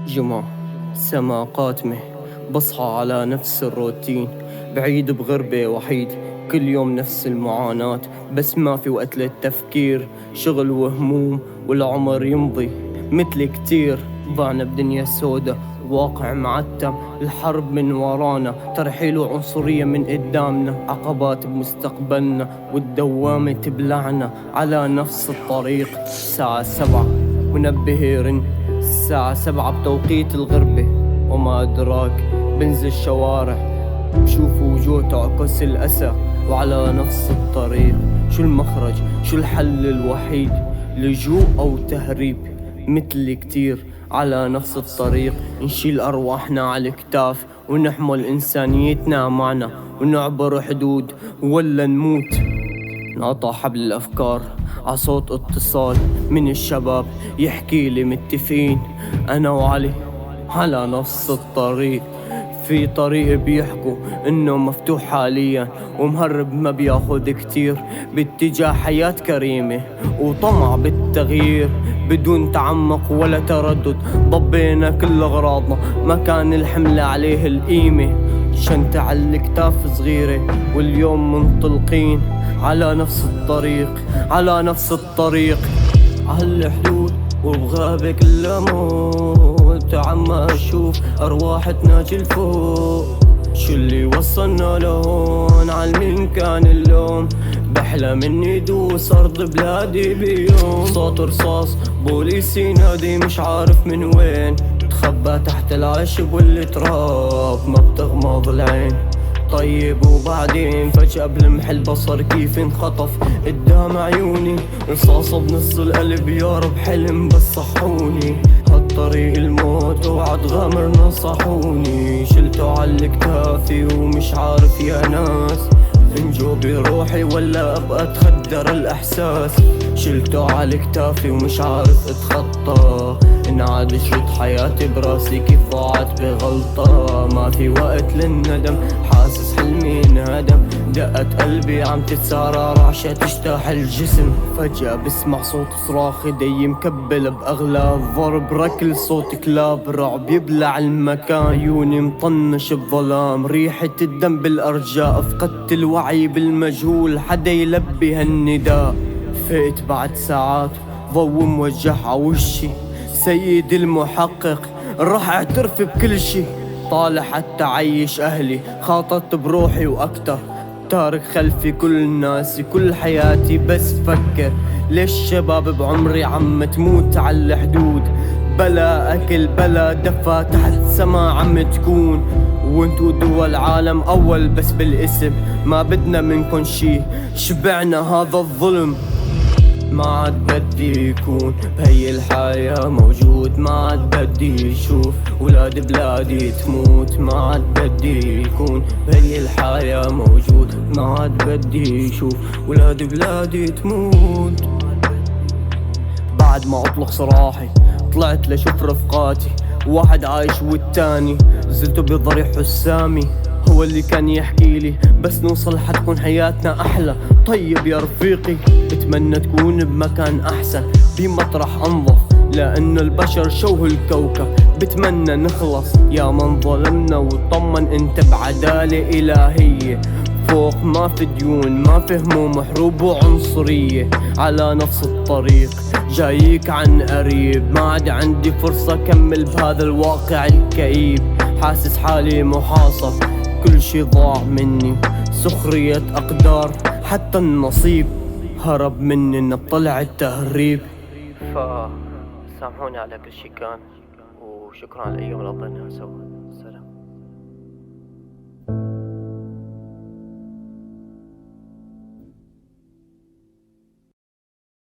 جمعة سما قاتمة، بصحى على نفس الروتين، بعيد بغربة وحيد، كل يوم نفس المعاناة، بس ما في وقت للتفكير، شغل وهموم والعمر يمضي مثل كتير. ضعنا بدنيا سودا، واقع معتم، الحرب من ورانا، ترحيل وعنصرية من قدامنا، عقبات بمستقبلنا والدوامة تبلعنا على نفس الطريق. الساعة 7 منبه يرن، الساعة 7 بتوقيت الغربة، وما أدراك بنزل الشوارع بشوف وجوه تعكس الأسى، وعلى نفس الطريق. شو المخرج؟ شو الحل الوحيد؟ لجوء أو تهريب؟ مثل كتير على نفس الطريق، نشيل أرواحنا على الكتاف ونحمل إنسانيتنا معنا، ونعبر حدود ولا نموت. انقطع حبل الأفكار عصوت اتصال من الشباب يحكي لي متفقين أنا وعلي على نفس الطريق. في طريق بيحكوا إنه مفتوح حاليا، ومهرب ما بياخد كتير، باتجاه حياة كريمة وطمع بالتغيير بدون تعمق ولا تردد. ضبينا كل أغراضنا، ما كان الحمل عليه القيمة، شنطة على الكتاف صغيرة، واليوم منطلقين على نفس الطريق، على نفس الطريق. عالحدود وبغابة كل موت، عم أشوف أرواح تناجي الفوق. شو اللي وصلنا لهون؟ عالمين كان اللوم؟ بحلم اني دوس أرض بلادي بيوم. صوت رصاص بوليسي ينادي، مش عارف من وين، تخبى تحت العشب والتراب، ما بتغمض العين. طيب وبعدين فجأة بلمح البصر كيف انخطف قدام عيوني، رصاصة بنص القلب، يا رب حلم بس صحوني. هالطريق الموت وعد غامر نصحوني، شلته عالكتافي ومش عارف يا ناس انجو بروحي ولا ابقى اتخدر الاحساس. شلته عالكتافي ومش عارف اتخطى، انعاد شريط حياتي براسي كيف ضاعت بغلطة. ما في وقت للندم، حاسس حلمي انهدم، دقت قلبي عم تتسارع، رعشة تجتاح الجسم. فجأة بسمع صوت صراخ، ايدي مكبل باغلاب، ضرب ركل صوت كلاب، رعب يبلع المكان، عيوني مطنش بظلام، ريحة الدم بالارجاء، فقدت الوعي بالمجهول، حدا يلبي هالنداء. فقت بعد ساعات، ضو موجه عوشي، سيد المحقق راح اعترف بكل شي، طالع حتى عيش اهلي، خاطرت بروحي واكتر، تارك خلفي كل الناس كل حياتي، بس فكر ليش شباب بعمري عم تموت على الحدود، بلا اكل بلا دفا تحت سما عم تكون، وانتو دول عالم اول بس بالاسم، ما بدنا منكن شي، شبعنا هذا الظلم. ما عاد بدي يكون بهي الحياة موجود، ما عاد بدي يشوف ولاد بلادي تموت، ما عاد بدي يكون بهي الحياة موجود، ما عاد بدي يشوف ولاد بلادي تموت. بعد ما اطلق صراحي طلعت لشوف رفقاتي، واحد عايش والتاني زلته بضريح حسامي، هو اللي كان يحكي لي بس نوصل حتكون حياتنا أحلى. طيب يا رفيقي بتمنى تكون بمكان أحسن، بمطرح أنظف، لأنه البشر شوه الكوكب، بتمنى نخلص يا من ظلمنا، وطمن انت بعدالة إلهية، فوق ما في ديون، ما في هموم، حروب وعنصرية، على نفس الطريق جايك عن قريب، ما عاد عندي فرصة كمل بهذا الواقع الكئيب، حاسس حالي محاصر، كل شي ضاع مني، سخرية أقدار، حتى النصيب هرب مني إن طلع التهريب. فسامحوني على كل شي كان، وشكرا على الأيام اللي قضيناها سوا.